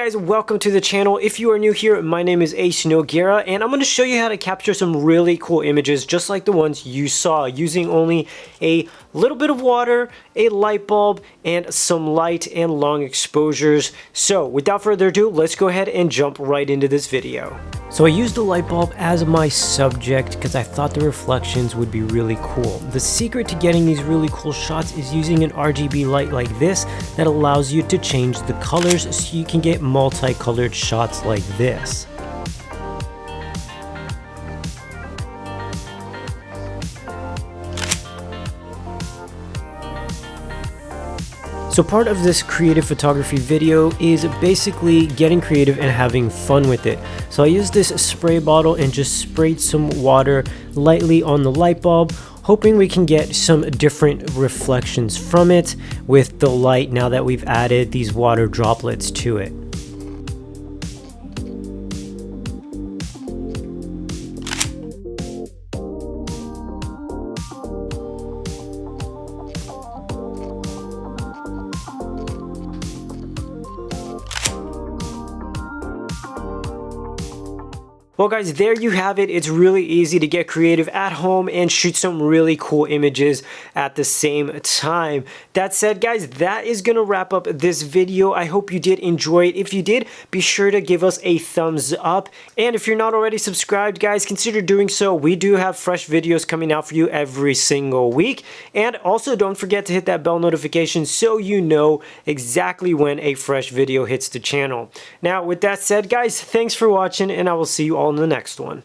guys, welcome to the channel. If you are new here, my name is Noguera, and I'm going to show you how to capture some really cool images just like the ones you saw using only a little bit of water, a light bulb, and some light and long exposures. So without further ado, let's go ahead and jump right into this video. So I used the light bulb as my subject because I thought the reflections would be really cool. The secret to getting these really cool shots is using an RGB light like this that allows you to change the colors so you can get multicolored shots like this. So part of this creative photography video is basically getting creative and having fun with it. So I used this spray bottle and just sprayed some water lightly on the light bulb, hoping we can get some different reflections from it with the light now that we've added these water droplets to it. Well guys, there you have it. It's really easy to get creative at home and shoot some really cool images at the same time. That said guys, that is going to wrap up this video. I hope you did enjoy it. If you did, be sure to give us a thumbs up. And if you're not already subscribed guys, consider doing so. We do have fresh videos coming out for you every single week. And also don't forget to hit that bell notification so you know exactly when a fresh video hits the channel. Now with that said guys, thanks for watching and I will see you all in the next one.